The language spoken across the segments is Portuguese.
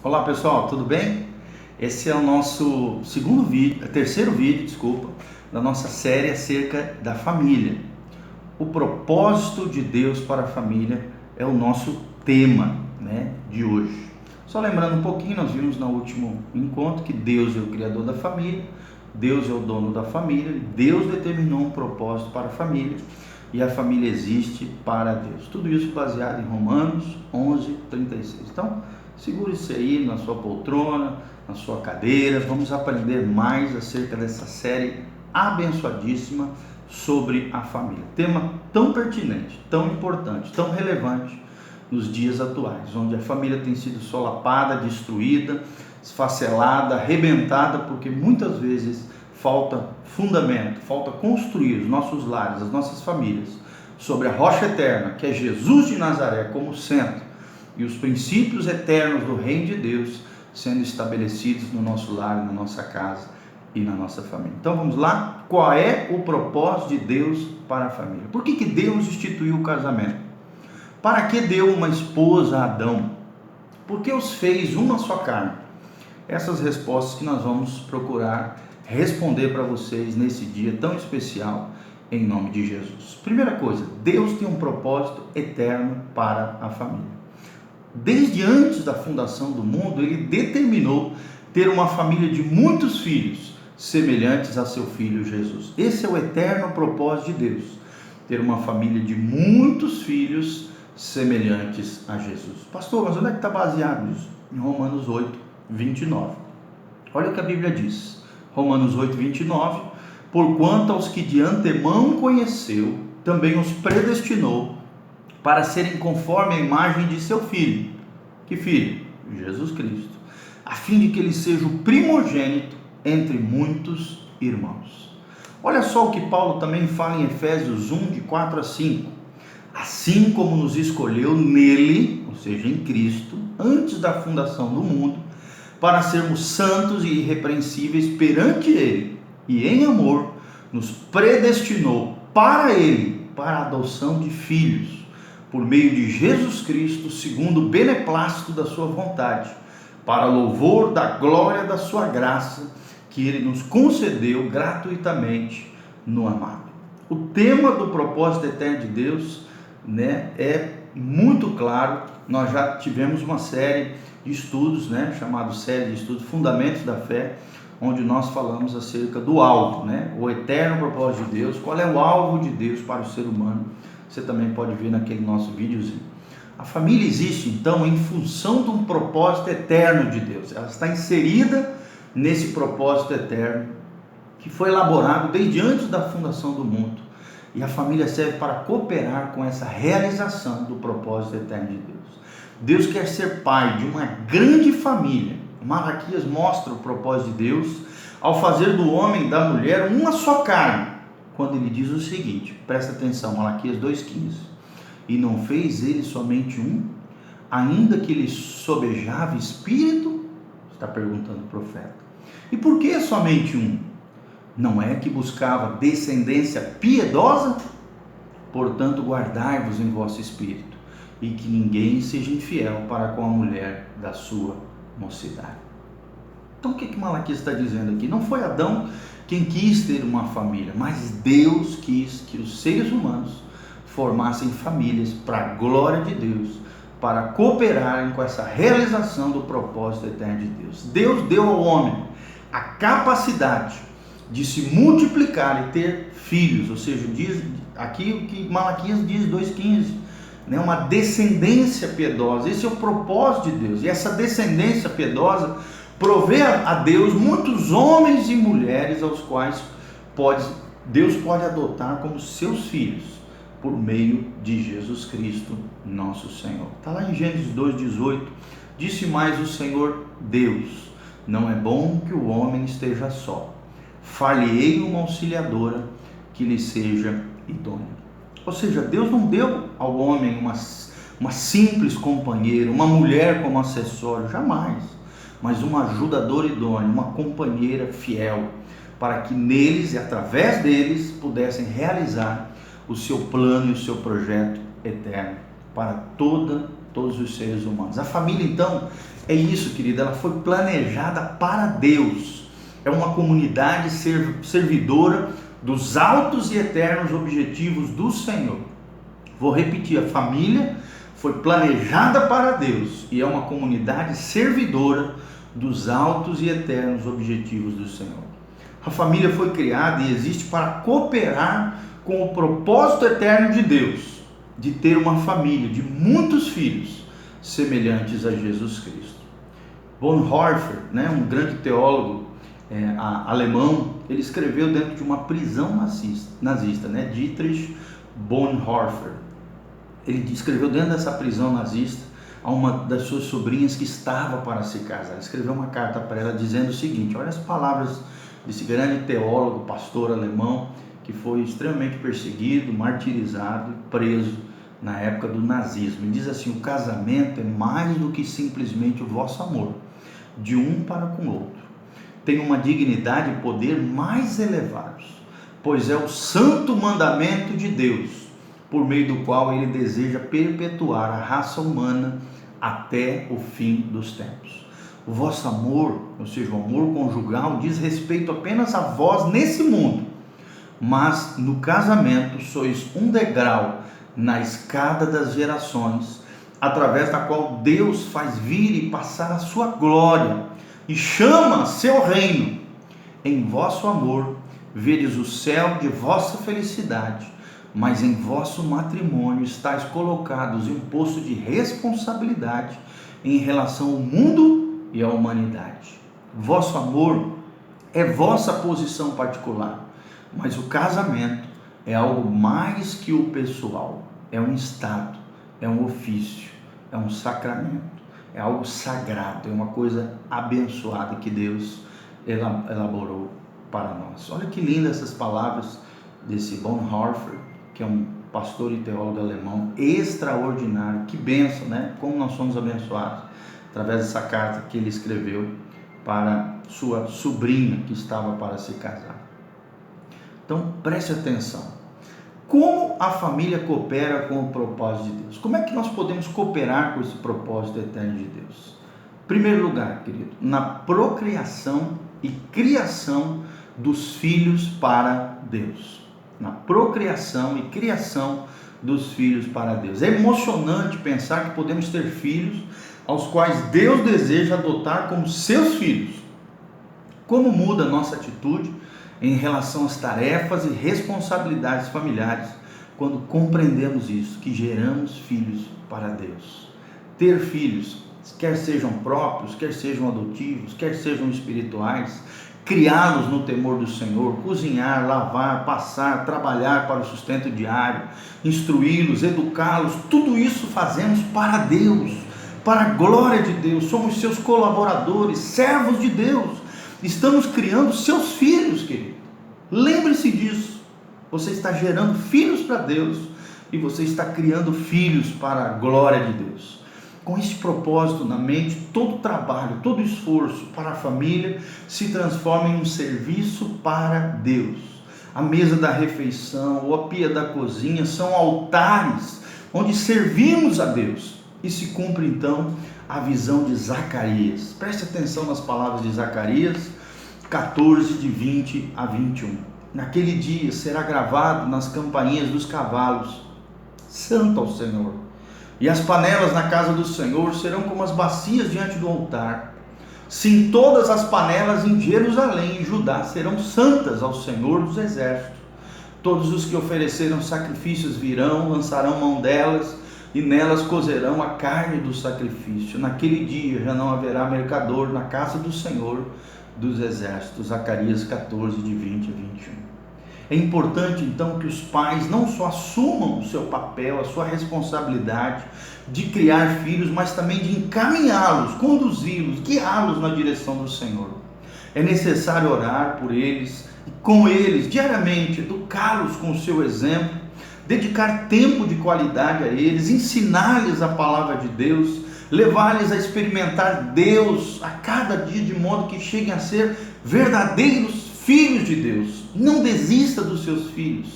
Olá pessoal, tudo bem? Esse é o nosso terceiro vídeo, da nossa série acerca da família. O propósito de Deus para a família é o nosso tema, de hoje. Só lembrando um pouquinho, nós vimos no último encontro que Deus é o criador da família, Deus é o dono da família, Deus determinou um propósito para a família e a família existe para Deus. Tudo isso baseado em Romanos 11:36. Então, segure-se aí na sua poltrona, na sua cadeira, vamos aprender mais acerca dessa série abençoadíssima sobre a família. Tema tão pertinente, tão importante, tão relevante nos dias atuais, onde a família tem sido solapada, destruída, esfacelada, arrebentada, porque muitas vezes falta fundamento, falta construir os nossos lares, as nossas famílias, sobre a rocha eterna, que é Jesus de Nazaré como centro, e os princípios eternos do reino de Deus sendo estabelecidos no nosso lar, na nossa casa e na nossa família. Então vamos lá, qual é o propósito de Deus para a família? Por que Deus instituiu o casamento? Para que deu uma esposa a Adão? Por que os fez uma só carne? Essas respostas que nós vamos procurar responder para vocês nesse dia tão especial, em nome de Jesus. Primeira coisa, Deus tem um propósito eterno para a família. Desde antes da fundação do mundo, Ele determinou ter uma família de muitos filhos, semelhantes a seu Filho Jesus. Esse é o eterno propósito de Deus, ter uma família de muitos filhos, semelhantes a Jesus. Pastor, mas onde é que está baseado isso? Em Romanos 8:29. Olha o que a Bíblia diz. Romanos 8:29. Porquanto aos que de antemão conheceu, também os predestinou para serem conforme a imagem de seu Filho. Que Filho? Jesus Cristo. A fim de que ele seja o primogênito entre muitos irmãos. Olha só o que Paulo também fala em Efésios 1:4-5. Assim como nos escolheu nele, ou seja, em Cristo, antes da fundação do mundo, para sermos santos e irrepreensíveis perante Ele, e em amor, nos predestinou para Ele, para a adoção de filhos, por meio de Jesus Cristo, segundo o beneplácito da sua vontade, para louvor da glória da sua graça, que Ele nos concedeu gratuitamente no amado. O tema do propósito eterno de Deus, é muito claro. Nós já tivemos uma série de estudos, chamada série de estudos Fundamentos da Fé, onde nós falamos acerca do alvo, o eterno propósito de Deus, qual é o alvo de Deus para o ser humano. Você também pode ver naquele nosso videozinho. A família existe então em função de um propósito eterno de Deus. Ela está inserida nesse propósito eterno que foi elaborado desde antes da fundação do mundo. E a família serve para cooperar com essa realização do propósito eterno de Deus. Deus quer ser pai de uma grande família. Malaquias mostra o propósito de Deus ao fazer do homem e da mulher uma só carne, quando ele diz o seguinte, presta atenção, Malaquias 2:15. E não fez ele somente um, ainda que ele sobejava espírito? Está perguntando o profeta. E por que somente um? Não é que buscava descendência piedosa? Portanto, guardai-vos em vosso espírito, e que ninguém seja infiel para com a mulher da sua mocidade. Então, o que Malaquias está dizendo aqui? Não foi Adão quem quis ter uma família, mas Deus quis que os seres humanos formassem famílias para a glória de Deus, para cooperarem com essa realização do propósito eterno de Deus. Deus deu ao homem a capacidade de se multiplicar e ter filhos, ou seja, diz aqui o que Malaquias diz 2:15, uma descendência piedosa. Esse é o propósito de Deus, e essa descendência piedosa provê a Deus muitos homens e mulheres aos quais Deus pode adotar como seus filhos, por meio de Jesus Cristo, nosso Senhor. Está lá em Gênesis 2:18, disse mais o Senhor Deus, não é bom que o homem esteja só, far-lhe-ei uma auxiliadora que lhe seja idônea. Ou seja, Deus não deu ao homem uma simples companheira, uma mulher como acessório, jamais, mas uma ajudadora idônea, uma companheira fiel, para que neles e através deles pudessem realizar o seu plano e o seu projeto eterno para toda todos os seres humanos. A família, então, é isso, querida, ela foi planejada para Deus. É uma comunidade servidora dos altos e eternos objetivos do Senhor. Vou repetir, a família foi planejada para Deus e é uma comunidade servidora dos altos e eternos objetivos do Senhor. A família foi criada e existe para cooperar com o propósito eterno de Deus, de ter uma família de muitos filhos semelhantes a Jesus Cristo. Bonhoeffer, um grande teólogo alemão, ele escreveu dentro de uma prisão nazista, Dietrich Bonhoeffer. Ele escreveu dentro dessa prisão nazista a uma das suas sobrinhas que estava para se casar. Ele escreveu uma carta para ela dizendo o seguinte, olha as palavras desse grande teólogo, pastor alemão, que foi extremamente perseguido, martirizado e preso na época do nazismo. Ele diz assim: o casamento é mais do que simplesmente o vosso amor, de um para com o outro. Tem uma dignidade e poder mais elevados, pois é o santo mandamento de Deus, por meio do qual ele deseja perpetuar a raça humana até o fim dos tempos. O vosso amor, ou seja, o amor conjugal, diz respeito apenas a vós nesse mundo, mas no casamento sois um degrau na escada das gerações, através da qual Deus faz vir e passar a sua glória e chama seu reino. Em vosso amor vedes o céu de vossa felicidade, mas em vosso matrimônio estáis colocados em um posto de responsabilidade em relação ao mundo e à humanidade. Vosso amor é vossa posição particular, mas o casamento é algo mais que o pessoal, é um estado, é um ofício, é um sacramento, é algo sagrado, é uma coisa abençoada que Deus elaborou para nós. Olha que lindas essas palavras desse Bonhoeffer, que é um pastor e teólogo alemão extraordinário. Que bênção, Como nós somos abençoados através dessa carta que ele escreveu para sua sobrinha que estava para se casar. Então, preste atenção. Como a família coopera com o propósito de Deus? Como é que nós podemos cooperar com esse propósito eterno de Deus? Em primeiro lugar, querido, na procriação e criação dos filhos para Deus. Na procriação e criação dos filhos para Deus. É emocionante pensar que podemos ter filhos aos quais Deus deseja adotar como seus filhos. Como muda a nossa atitude em relação às tarefas e responsabilidades familiares quando compreendemos isso, que geramos filhos para Deus. Ter filhos, quer sejam próprios, quer sejam adotivos, quer sejam espirituais, criá-los no temor do Senhor, cozinhar, lavar, passar, trabalhar para o sustento diário, instruí-los, educá-los, tudo isso fazemos para Deus, para a glória de Deus. Somos seus colaboradores, servos de Deus. Estamos criando seus filhos, querido. Lembre-se disso. Você está gerando filhos para Deus e você está criando filhos para a glória de Deus. Com esse propósito na mente, todo trabalho, todo esforço para a família se transforma em um serviço para Deus. A mesa da refeição ou a pia da cozinha são altares onde servimos a Deus. E se cumpre então a visão de Zacarias. Preste atenção nas palavras de Zacarias 14, de 20 a 21. Naquele dia será gravado nas campainhas dos cavalos: Santo ao Senhor. E as panelas na casa do Senhor serão como as bacias diante do altar. Sim, todas as panelas em Jerusalém e Judá serão santas ao Senhor dos exércitos. Todos os que ofereceram sacrifícios virão, lançarão mão delas, e nelas cozerão a carne do sacrifício. Naquele dia já não haverá mercador na casa do Senhor dos exércitos. Zacarias 14, de 20 a 21. É importante então que os pais não só assumam o seu papel, a sua responsabilidade de criar filhos, mas também de encaminhá-los, conduzi-los, guiá-los na direção do Senhor. É necessário orar por eles e com eles diariamente, educá-los com o seu exemplo, dedicar tempo de qualidade a eles, ensinar-lhes a palavra de Deus, levar-lhes a experimentar Deus a cada dia, de modo que cheguem a ser verdadeiros filhos de Deus. Não desista dos seus filhos.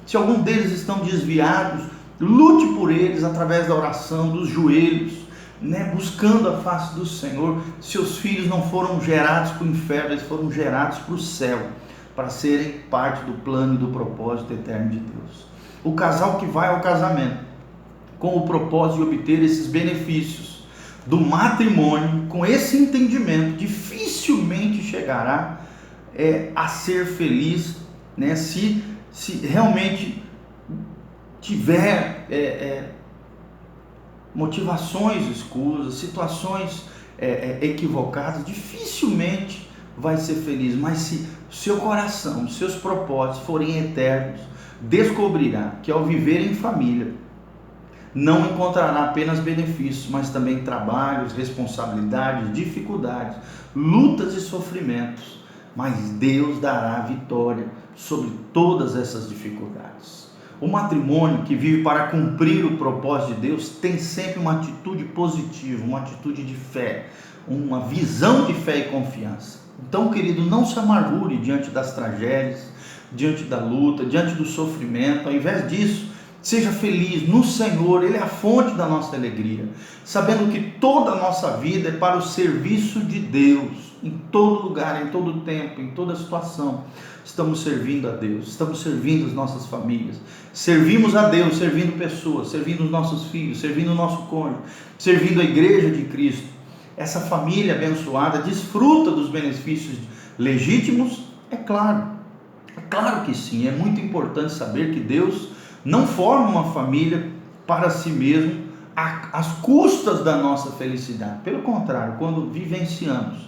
Se algum deles estão desviados, lute por eles através da oração, dos joelhos, né? Buscando a face do Senhor. Seus filhos não foram gerados para o inferno, eles foram gerados para o céu, para serem parte do plano e do propósito eterno de Deus. O casal que vai ao casamento com o propósito de obter esses benefícios do matrimônio, com esse entendimento, dificilmente chegará a ser feliz, né? Se realmente tiver motivações escusas, situações equivocadas, dificilmente vai ser feliz. Mas se seu coração, seus propósitos forem eternos, descobrirá que ao viver em família não encontrará apenas benefícios, mas também trabalhos, responsabilidades, dificuldades, lutas e sofrimentos. Mas Deus dará vitória sobre todas essas dificuldades. O matrimônio que vive para cumprir o propósito de Deus tem sempre uma atitude positiva, uma atitude de fé, uma visão de fé e confiança. Então, querido, não se amargure diante das tragédias, diante da luta, diante do sofrimento. Ao invés disso, seja feliz no Senhor, Ele é a fonte da nossa alegria, sabendo que toda a nossa vida é para o serviço de Deus. Em todo lugar, em todo tempo, em toda situação, estamos servindo a Deus, estamos servindo as nossas famílias, servimos a Deus, servindo pessoas, servindo os nossos filhos, servindo o nosso cônjuge, servindo a igreja de Cristo. Essa família abençoada desfruta dos benefícios legítimos? É claro que sim. É muito importante saber que Deus não forma uma família para si mesmo às custas da nossa felicidade. Pelo contrário, quando vivenciamos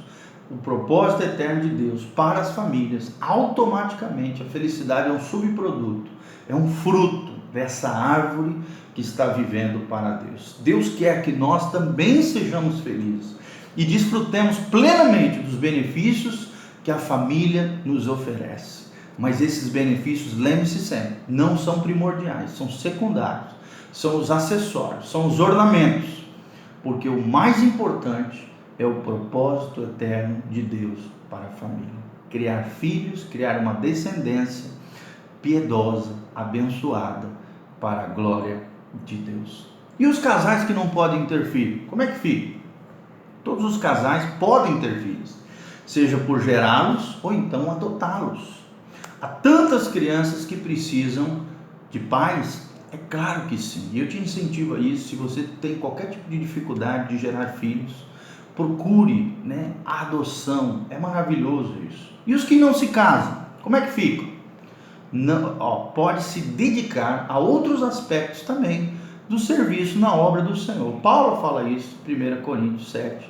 o propósito eterno de Deus para as famílias, automaticamente a felicidade é um subproduto, é um fruto dessa árvore que está vivendo para Deus. Deus quer que nós também sejamos felizes e desfrutemos plenamente dos benefícios que a família nos oferece. Mas esses benefícios, lembre-se sempre, não são primordiais, são secundários, são os acessórios, são os ornamentos, porque o mais importante é o propósito eterno de Deus para a família. Criar filhos, criar uma descendência piedosa, abençoada, para a glória de Deus. E os casais que não podem ter filho, como é que fica? Todos os casais podem ter filhos, seja por gerá-los ou então adotá-los. Há tantas crianças que precisam de pais? É claro que sim. E eu te incentivo a isso. Se você tem qualquer tipo de dificuldade de gerar filhos, procure, né, a adoção. É maravilhoso isso. E os que não se casam, como é que ficam? Pode se dedicar a outros aspectos também do serviço na obra do Senhor. Paulo fala isso em 1 Coríntios 7.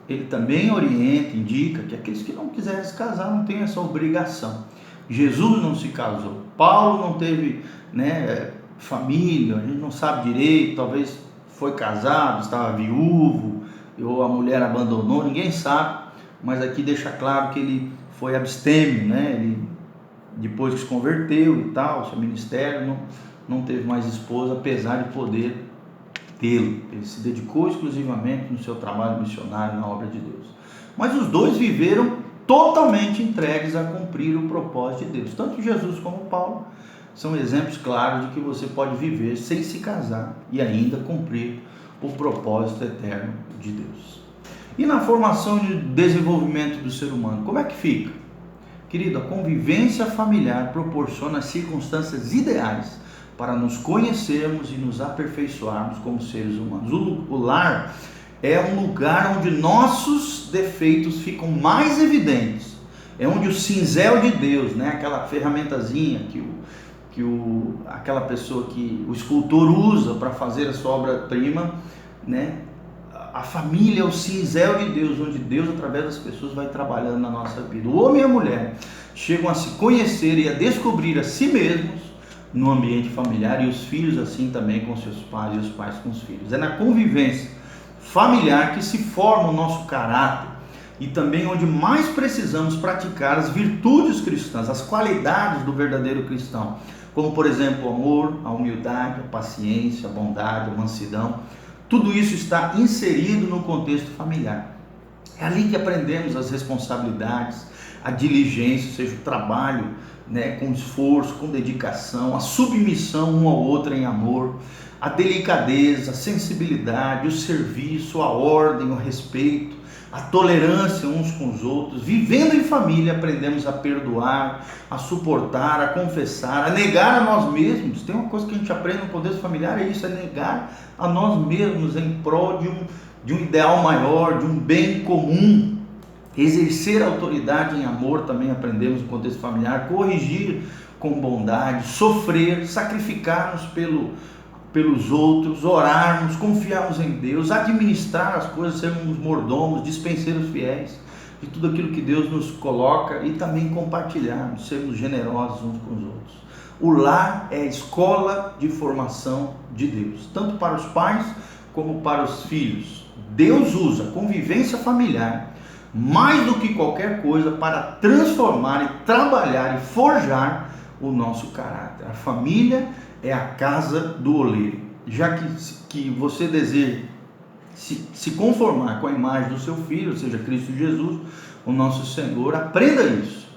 Ele também orienta, indica que aqueles que não quiserem se casar não têm essa obrigação. Jesus não se casou, Paulo não teve, né, família, a gente não sabe direito, talvez foi casado, estava viúvo, ou a mulher abandonou, ninguém sabe, mas aqui deixa claro que ele foi abstêmio, né? Ele, depois que se converteu e tal, seu ministério, não teve mais esposa, apesar de poder tê-lo. Ele se dedicou exclusivamente no seu trabalho missionário na obra de Deus. Mas os dois viveram totalmente entregues a cumprir o propósito de Deus. Tanto Jesus como Paulo são exemplos claros de que você pode viver sem se casar e ainda cumprir o propósito eterno de Deus. E na formação e desenvolvimento do ser humano, como é que fica? Querido, a convivência familiar proporciona as circunstâncias ideais para nos conhecermos e nos aperfeiçoarmos como seres humanos. O lar é um lugar onde nossos defeitos ficam mais evidentes. É onde o cinzel de Deus, né, aquela ferramentazinha aquela pessoa que o escultor usa para fazer a sua obra-prima, né? A família é o cinzel de Deus, onde Deus, através das pessoas, vai trabalhando na nossa vida. O homem e a mulher chegam a se conhecer e a descobrir a si mesmos no ambiente familiar, e os filhos assim também com seus pais e os pais com os filhos. É na convivência familiar que se forma o nosso caráter e também onde mais precisamos praticar as virtudes cristãs, as qualidades do verdadeiro cristão, como por exemplo o amor, a humildade, a paciência, a bondade, a mansidão. Tudo isso está inserido no contexto familiar. É ali que aprendemos as responsabilidades, a diligência, ou seja, o trabalho, né, com esforço, com dedicação, a submissão um ao outro em amor. a delicadeza, a sensibilidade, o serviço, a ordem, o respeito, a tolerância uns com os outros. Vivendo em família, aprendemos a perdoar, a suportar, a confessar, a negar a nós mesmos. Tem uma coisa que a gente aprende no contexto familiar, é isso, é negar a nós mesmos em prol de um ideal maior, de um bem comum. Exercer autoridade em amor também aprendemos no contexto familiar, corrigir com bondade, sofrer, sacrificar-nos pelos outros, orarmos, confiarmos em Deus, administrar as coisas, sermos mordomos, dispenseiros fiéis de tudo aquilo que Deus nos coloca e também compartilharmos, sermos generosos uns com os outros. O lar é a escola de formação de Deus, tanto para os pais como para os filhos. Deus usa a convivência familiar mais do que qualquer coisa para transformar e trabalhar e forjar o nosso caráter. A família é a casa do oleiro. Já que você deseja se conformar com a imagem do seu filho, ou seja, Cristo Jesus, o nosso Senhor, aprenda isso.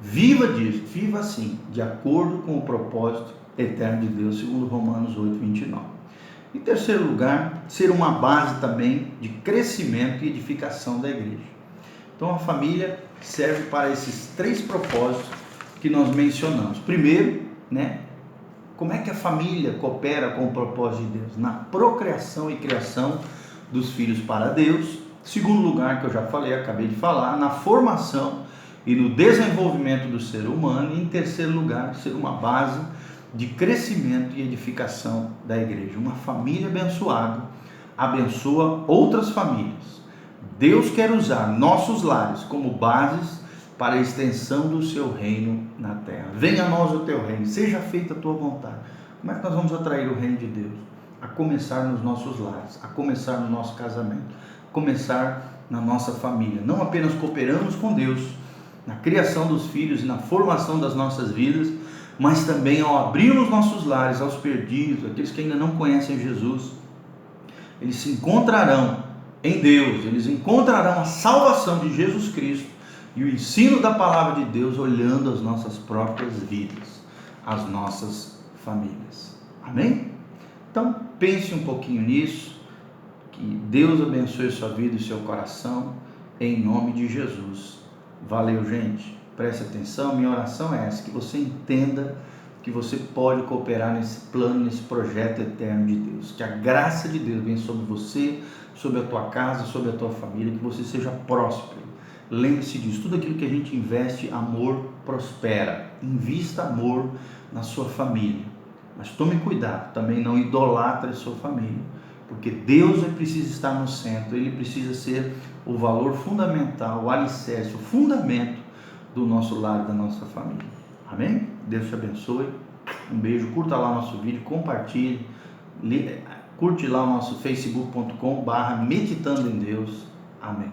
Viva disso, viva assim, de acordo com o propósito eterno de Deus, segundo Romanos 8:29. Em terceiro lugar, ser uma base também de crescimento e edificação da igreja. Então a família serve para esses três propósitos que nós mencionamos. Primeiro, como é que a família coopera com o propósito de Deus? Na procriação e criação dos filhos para Deus. Segundo lugar, que eu já falei, acabei de falar, na formação e no desenvolvimento do ser humano. E em terceiro lugar, ser uma base de crescimento e edificação da igreja. Uma família abençoada abençoa outras famílias. Deus quer usar nossos lares como bases para a extensão do seu reino na terra. Venha a nós o teu reino, seja feita a tua vontade. Como é que nós vamos atrair o reino de Deus? A começar nos nossos lares, a começar no nosso casamento, a começar na nossa família. Não apenas cooperamos com Deus na criação dos filhos e na formação das nossas vidas, mas também ao abrirmos nossos lares aos perdidos, aqueles que ainda não conhecem Jesus. Eles se encontrarão em Deus, eles encontrarão a salvação de Jesus Cristo e o ensino da palavra de Deus olhando as nossas próprias vidas, as nossas famílias. Amém? Então pense um pouquinho nisso, que Deus abençoe sua vida e seu coração, em nome de Jesus. Valeu, gente. Preste atenção, minha oração é essa, que você entenda que você pode cooperar nesse plano, nesse projeto eterno de Deus. Que a graça de Deus venha sobre você, sobre a tua casa, sobre a tua família, que você seja próspero. Lembre-se disso, tudo aquilo que a gente investe, amor prospera. Invista amor na sua família. Mas tome cuidado, também não idolatre a sua família, porque Deus precisa estar no centro, Ele precisa ser o valor fundamental, o alicerce, o fundamento do nosso lar e da nossa família. Amém? Deus te abençoe. Um beijo, curta lá o nosso vídeo, compartilhe, curte lá o nosso facebook.com/meditando em Deus. Amém.